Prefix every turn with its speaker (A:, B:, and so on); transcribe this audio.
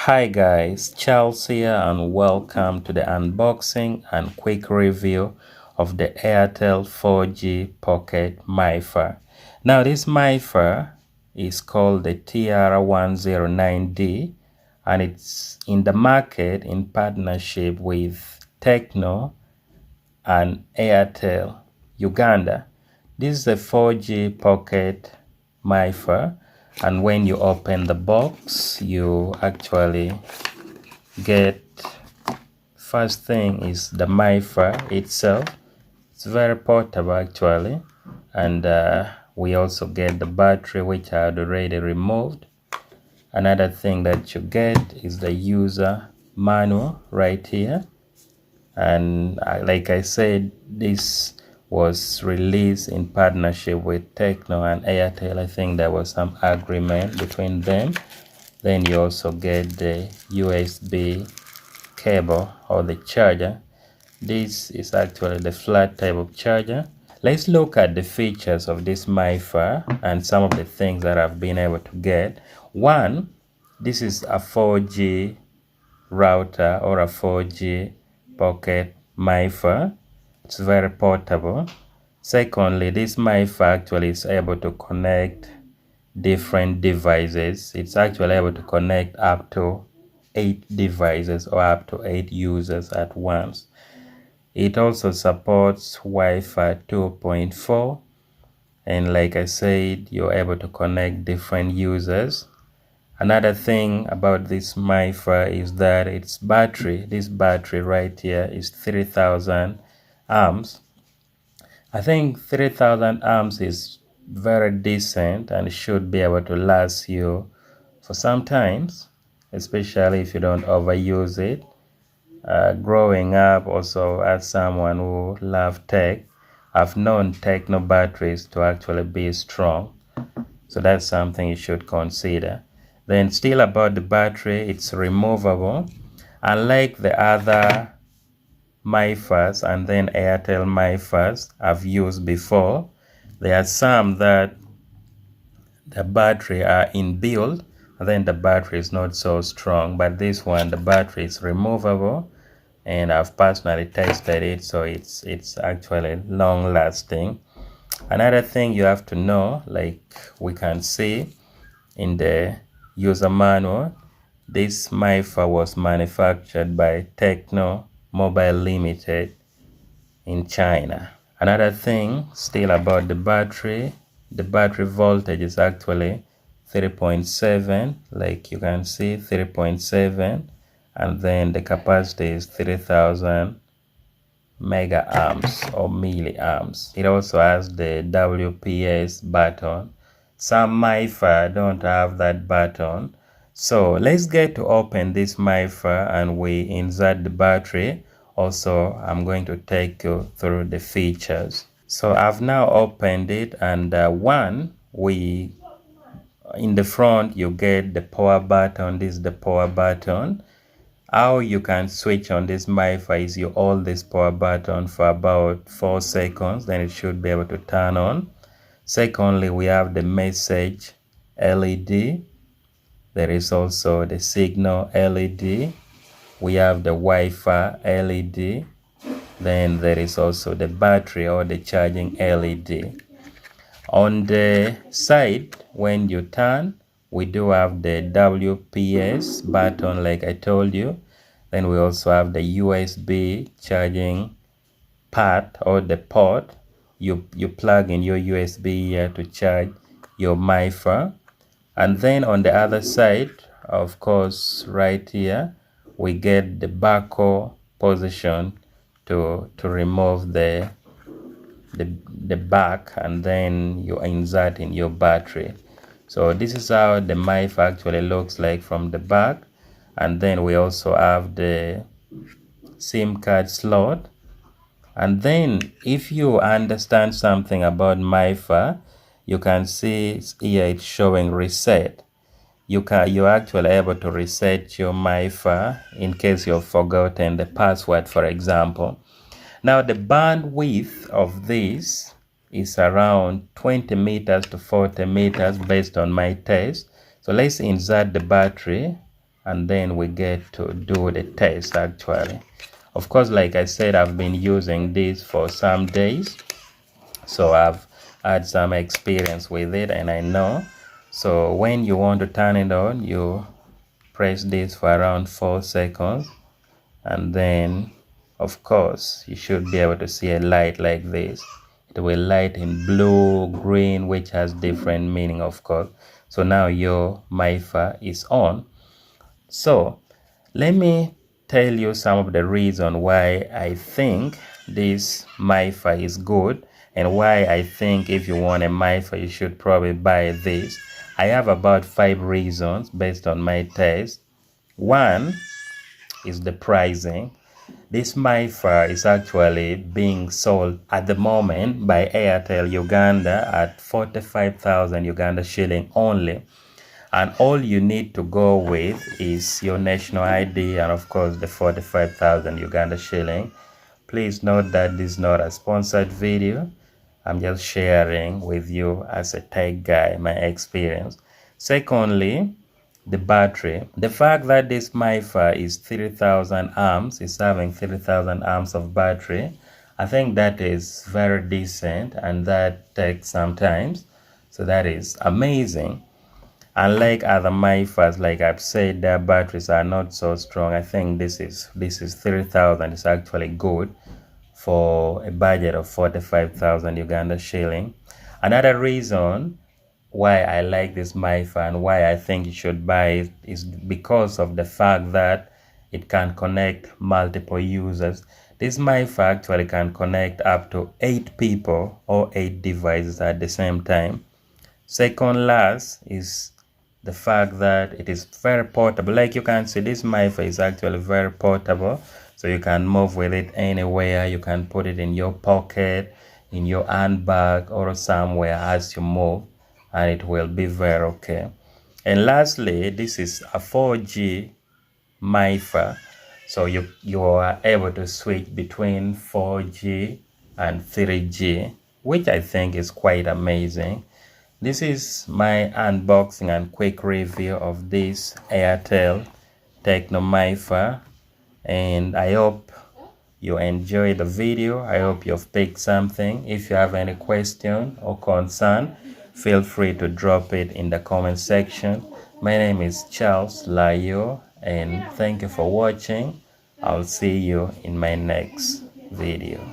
A: Hi guys, Charles here and welcome to the unboxing and quick review of the Airtel 4G Pocket MiFi. Now this MiFi is called the TR109D and it's in the market in partnership with TECNO and Airtel Uganda. This is a 4G Pocket MiFi, and when you open the box you actually get, first thing is the MiFi itself. It's very portable actually, and we also get the battery, which I had already removed. Another thing that you get is the user manual right here, and like I said, this was released in partnership with TECNO and Airtel. I think there was some agreement between them. Then you also get the USB cable or the charger. This is actually the flat type of charger. Let's look at the features of this MiFi and some of the things that I've been able to get. One, this is a 4G router or a 4G pocket MiFi. It's very portable. Secondly, this MiFi actually is able to connect different devices. It's actually able to connect up to 8 devices or up to 8 users at once. It also supports Wi-Fi 2.4, and like I said, you're able to connect different users. Another thing about this MiFi is that its battery, this battery right here, is 3000 amps. I think 3000 amps is very decent and should be able to last you for some times, especially if you don't overuse it. Growing up also as someone who loved tech, I've known TECNO batteries to actually be strong, so that's something you should consider. Then still about the battery, it's removable. Unlike the other MiFis and then Airtel MiFis I've used before, there are some that the battery are inbuilt and then the battery is not so strong, but this one, the battery is removable, and I've personally tested it, so it's actually long lasting. Another thing you have to know, like we can see in the user manual, this MiFi was manufactured by TECNO Mobile Limited in China. Another thing still about the battery voltage is actually 3.7, like you can see, 3.7, and then the capacity is 3000 mega amps or milliamps. It also has the WPS button. Some MiFi don't have that button. So let's get to open this MiFi and we insert the battery. Also, I'm going to take you through the features. So I've now opened it, and in the front you get the power button. This is the power button. How you can switch on this MiFi is you hold this power button for about 4 seconds, then it should be able to turn on. Secondly, we have the message LED. There is also the signal LED. We have the Wi-Fi LED. Then there is also the battery or the charging LED. On the side, when you turn, we do have the WPS button, like I told you. Then we also have the USB charging part or the port. You plug in your USB here to charge your MiFi. And then on the other side, of course, right here, we get the backhoe position to remove the back, and then you insert in your battery. So this is how the MiFi actually looks like from the back. And then we also have the SIM card slot. And then if you understand something about MiFi, you can see here it's showing reset. You're actually able to reset your MiFi in case you've forgotten the password, for example. Now the bandwidth of this is around 20 meters to 40 meters based on my test. So let's insert the battery and then we get to do the test actually. Of course, like I said, I've been using this for some days, so I've had some experience with it and I know. So when you want to turn it on, you press this for around 4 seconds, and then of course you should be able to see a light like this. It will light in blue, green, which has different meaning, of course. So now your MiFi is on. So let me tell you some of the reason why I think this MiFi is good, and why I think if you want a MiFi you should probably buy this. I have about 5 reasons based on my test. One is the pricing. This MiFi is actually being sold at the moment by Airtel Uganda at 45,000 Uganda shilling only. And all you need to go with is your national ID and of course the 45,000 Uganda shilling. Please note that this is not a sponsored video. I'm just sharing with you as a tech guy my experience. Secondly, the battery. The fact that this MiFi is 3000 amps, is having 3000 amps of battery, I think that is very decent, and that takes some time. So that is amazing. Unlike other MiFis, like I've said, their batteries are not so strong. I think this is 3000 is actually good for a budget of 45,000 Uganda shilling. Another reason why I like this MiFi and why I think you should buy it is because of the fact that it can connect multiple users. This MiFi actually can connect up to 8 people or 8 devices at the same time. Second last is the fact that it is very portable. Like you can see, this MiFi is actually very portable, so you can move with it anywhere. You can put it in your pocket, in your handbag, or somewhere as you move, and it will be very okay. And lastly, this is a 4G MiFi, so you are able to switch between 4G and 3G, which I think is quite amazing. This is my unboxing and quick review of this Airtel TECNO MiFi, and I hope you enjoyed the video. I hope you've picked something. If you have any question or concern, feel free to drop it in the comment section. My name is Charles Layo, and thank you for watching. I'll see you in my next video.